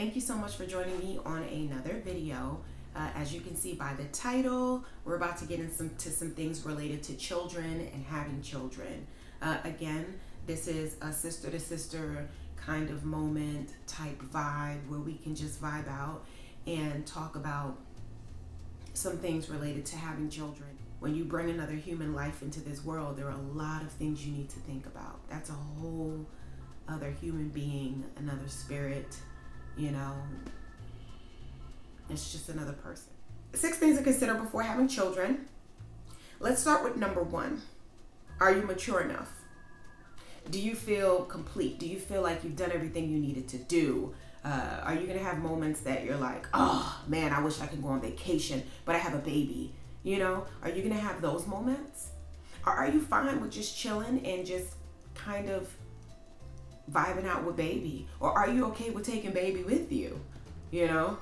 Thank you so much for joining me on another video. As you can see by the title, we're about to get into some things related to children and having children. Again, this is a sister to sister kind of moment type vibe where we can just vibe out and talk about some things related to having children. When you bring another human life into this world, there are a lot of things you need to think about. That's a whole other human being, another spirit, you know, it's just another person. 6 things to consider before having children. Let's start with number 1. Are you mature enough? Do you feel complete? Do you feel like you've done everything you needed to do? Are you going to have moments that you're like, oh man, I wish I could go on vacation, but I have a baby? You know, are you going to have those moments? Or are you fine with just chilling and just kind of vibing out with baby? Or are you okay with taking baby with you? You know,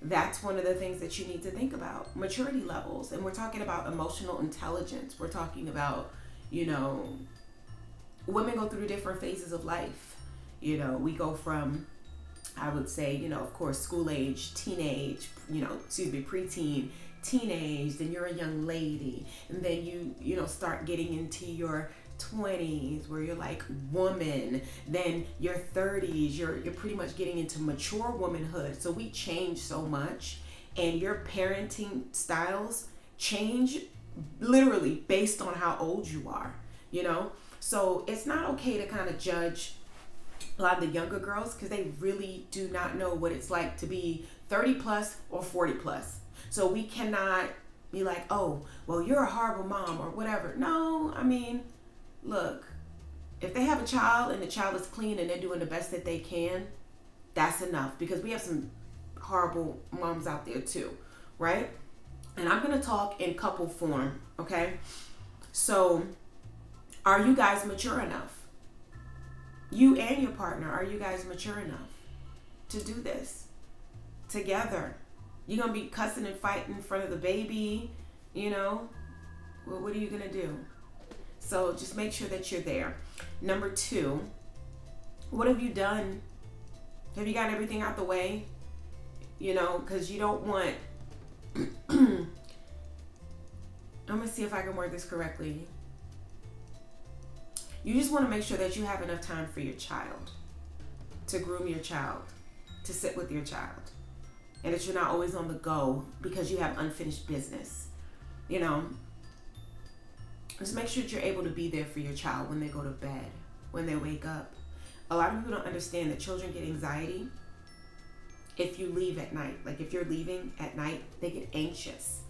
that's one of the things that you need to think about. Maturity levels. And we're talking about emotional intelligence. We're talking about, you know, women go through different phases of life. You know, we go from, I would say, you know, of course, school age, teenage, preteen, teenage, then you're a young lady, and then you know, start getting into your 20s where you're like woman, then your 30s, you're pretty much getting into mature womanhood. So we change so much, and your parenting styles change literally based on how old you are, you know? So it's not okay to kind of judge a lot of the younger girls because they really do not know what it's like to be 30 plus or 40 plus. So we cannot be like, oh, well, you're a horrible mom or whatever. No, I mean, look, if they have a child and the child is clean and they're doing the best that they can, that's enough, because we have some horrible moms out there too, right? And I'm going to talk in couple form, okay? So are you guys mature enough? You and your partner, are you guys mature enough to do this together? You're going to be cussing and fighting in front of the baby, you know? Well, what are you going to do? So just make sure that you're there. Number 2, what have you done? Have you got everything out the way? You know, because you don't want... I'm going to see if I can word this correctly. You just want to make sure that you have enough time for your child, to groom your child, to sit with your child, and that you're not always on the go because you have unfinished business. You know, just make sure that you're able to be there for your child when they go to bed, when they wake up. A lot of people don't understand that children get anxiety if you leave at night. Like if you're leaving at night, they get anxious.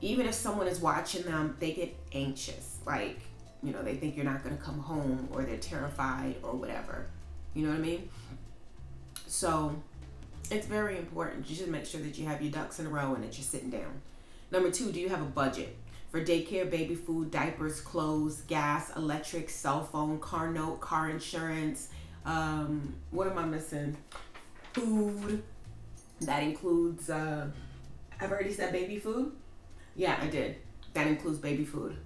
Even if someone is watching them, they get anxious. Like, you know, they think you're not going to come home, or they're terrified or whatever. You know what I mean? So it's very important. You should make sure that you have your ducks in a row and that you're sitting down. Number 2, do you have a budget for daycare, baby food, diapers, clothes, gas, electric, cell phone, car note, car insurance? What am I missing? Food. That includes, I've already said baby food. Yeah, I did. That includes baby food.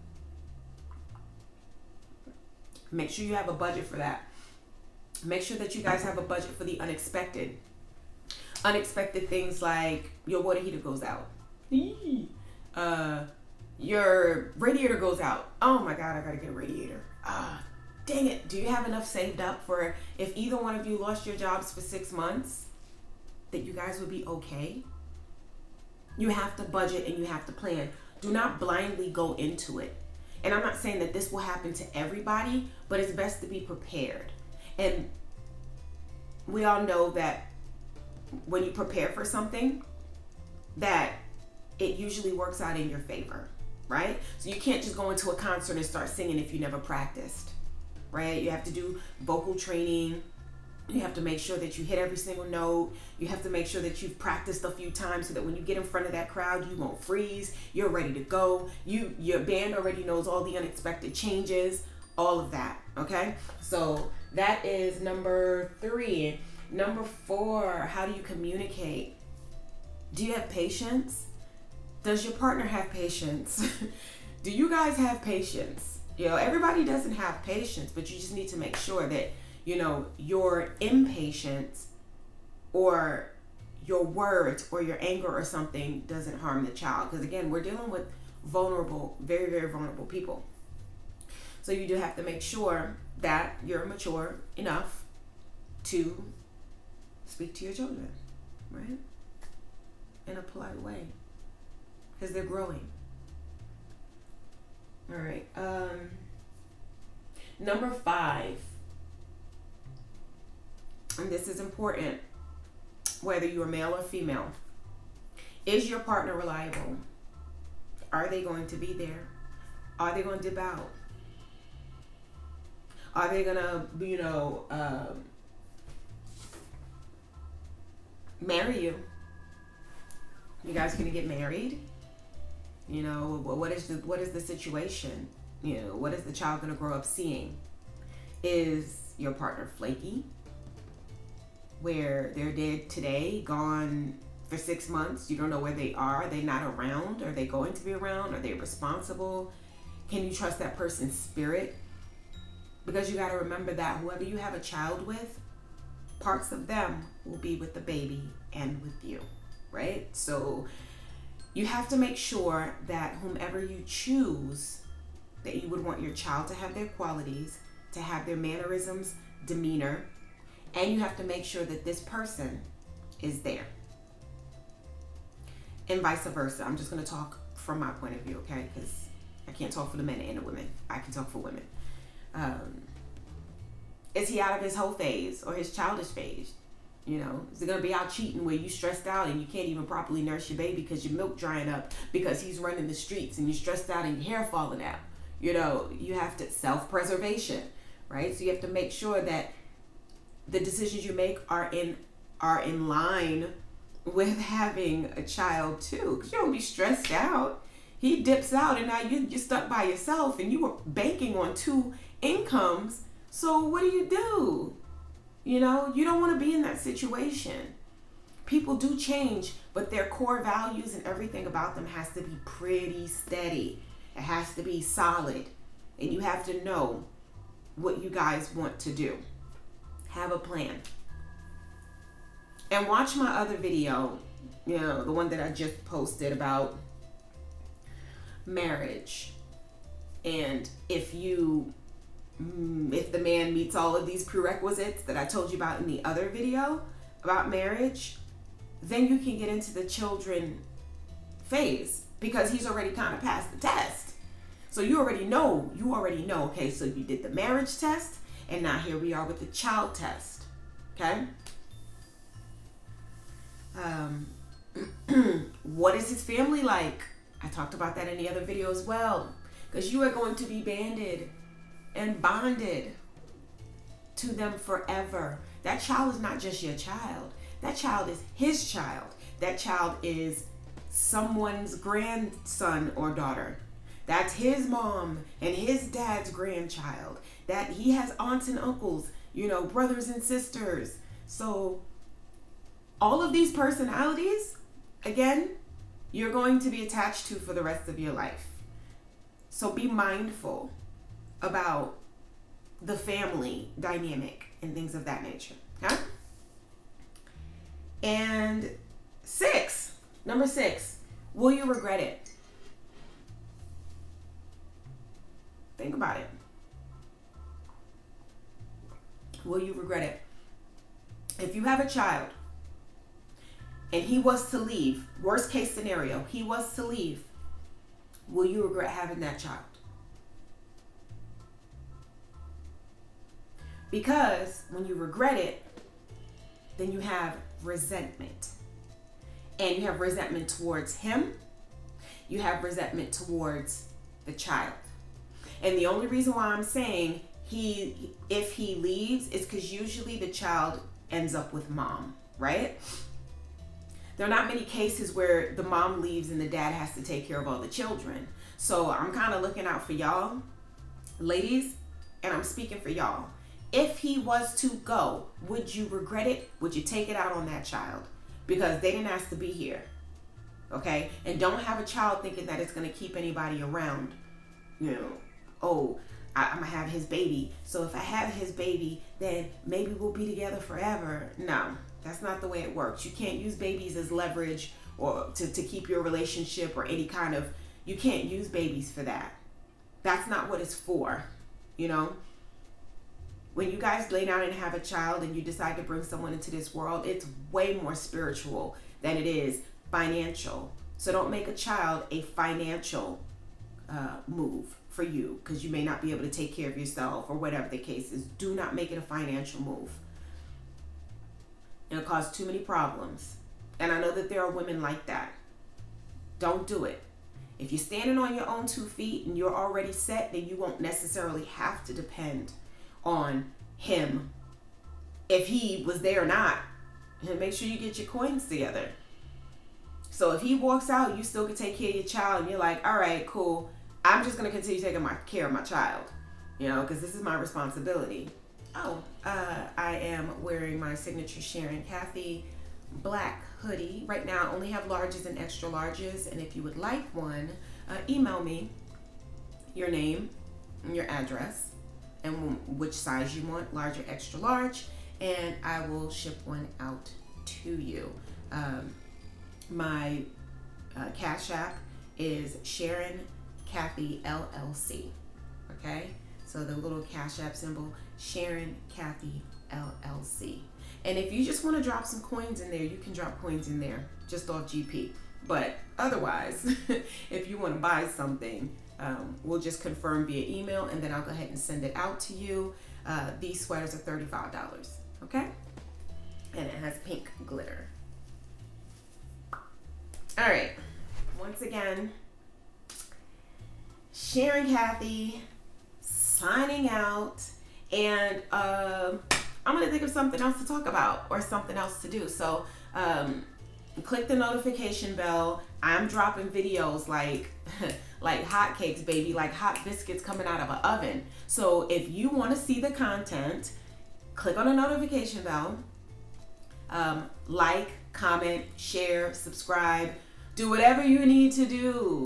Make sure you have a budget for that. Make sure that you guys have a budget for the unexpected. Unexpected things like your water heater goes out. Your radiator goes out. Oh my God, I gotta get a radiator. Dang it. Do you have enough saved up for if either one of you lost your jobs for 6 months, that you guys would be okay? You have to budget and you have to plan. Do not blindly go into it. And I'm not saying that this will happen to everybody, but it's best to be prepared. And we all know that when you prepare for something, that it usually works out in your favor, right? So you can't just go into a concert and start singing if you never practiced, right? You have to do vocal training. You have to make sure that you hit every single note. You have to make sure that you've practiced a few times so that when you get in front of that crowd, you won't freeze. You're ready to go. Your band already knows all the unexpected changes, all of that, okay? So that is number 3. Number 4, how do you communicate? Do you have patience? Does your partner have patience? Do you guys have patience? You know, everybody doesn't have patience, but you just need to make sure that, you know, your impatience or your words or your anger or something doesn't harm the child. Because again, we're dealing with vulnerable, very, very vulnerable people. So you do have to make sure that you're mature enough to speak to your children, right? In a polite way, because they're growing. All right. Number 5, and this is important, whether you're male or female, is your partner reliable? Are they going to be there? Are they going to dip out? Are they going to, marry you? You guys going to get married? What is the situation? What is the child going to grow up seeing? Is your partner flaky, where they're dead today, gone for 6 months, you don't know where they are they not around? Are they going to be around? Are they responsible? Can you trust that person's spirit? Because you got to remember that whoever you have a child with, parts of them will be with the baby and with you, right? So you have to make sure that whomever you choose, that you would want your child to have their qualities, to have their mannerisms, demeanor, and you have to make sure that this person is there. And vice versa. I'm just going to talk from my point of view, okay? Because I can't talk for the men and the women. I can talk for women. Is he out of his whole phase or his childish phase? Is it going to be out cheating where you stressed out and you can't even properly nurse your baby because your milk drying up because he's running the streets and you're stressed out and your hair falling out? You have to self-preservation, right? So you have to make sure that the decisions you make are in line with having a child too, because you don't be stressed out. He dips out and now you're stuck by yourself and you were banking on 2 incomes. So what do? You don't want to be in that situation. People do change, but their core values and everything about them has to be pretty steady. It has to be solid. And you have to know what you guys want to do. Have a plan. And watch my other video, the one that I just posted about marriage. And if the man meets all of these prerequisites that I told you about in the other video about marriage, then you can get into the children phase, because he's already kind of passed the test. So you already know, okay, so you did the marriage test, and now here we are with the child test, okay? What is his family like? I talked about that in the other video as well, because you are going to be banded and bonded to them forever. That child is not just your child. That child is his child. That child is someone's grandson or daughter. That's his mom and his dad's grandchild. That he has aunts and uncles, brothers and sisters. So all of these personalities, again, you're going to be attached to for the rest of your life. So be mindful about the family dynamic and things of that nature. Okay? And number 6, will you regret it? Think about it. Will you regret it? If you have a child and he was to leave, worst case scenario, he was to leave, will you regret having that child? Because when you regret it, then you have resentment. And you have resentment towards him. You have resentment towards the child. And the only reason why I'm saying if he leaves is because usually the child ends up with mom, right? There are not many cases where the mom leaves and the dad has to take care of all the children. So I'm kind of looking out for y'all, ladies, and I'm speaking for y'all. If he was to go, would you regret it? Would you take it out on that child? Because they didn't ask to be here, okay? And don't have a child thinking that it's going to keep anybody around. I'm going to have his baby. So if I have his baby, then maybe we'll be together forever. No, That's not the way it works. You can't use babies as leverage or to keep your relationship or any kind of, you can't use babies for that. That's not what it's for, you know? When you guys lay down and have a child and you decide to bring someone into this world, it's way more spiritual than it is financial. So don't make a child a financial move for you, because you may not be able to take care of yourself or whatever the case is. Do not make it a financial move. It'll cause too many problems. And I know that there are women like that. Don't do it. If you're standing on your own 2 feet and you're already set, then you won't necessarily have to depend on him. If he was there or not, and make sure you get your coins together. So if he walks out, you still can take care of your child, and you're like, all right, cool. I'm just going to continue taking care of my child, you know, because this is my responsibility. Oh, I am wearing my signature Sharon Kathy black hoodie. Right now I only have larges and extra larges, and if you would like one, email me your name and your address and which size you want, large or extra large, and I will ship one out to you. My Cash App is Sharon Kathy LLC. Okay, so the little Cash App symbol, Sharon Kathy LLC. And if you just want to drop some coins in there, you can drop coins in there just off GP. But otherwise, if you want to buy something, we'll just confirm via email, and then I'll go ahead and send it out to you. These sweaters are $35, okay? And it has pink glitter. All right, once again, Sharon Kathy signing out, and I'm gonna think of something else to talk about or something else to do. So click the notification bell. I'm dropping videos like like hotcakes, baby, like hot biscuits coming out of an oven. So if you want to see the content, click on the notification bell. Like, comment, share, subscribe. Do whatever you need to do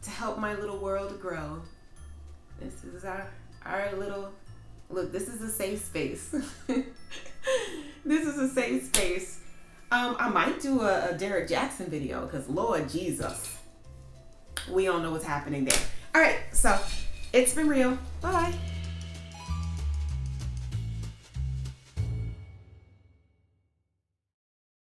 to help my little world grow. This is our little, look, this is a safe space. This is a safe space. I might do a Derek Jackson video, because Lord Jesus, we all know what's happening there. All right, so it's been real. Bye.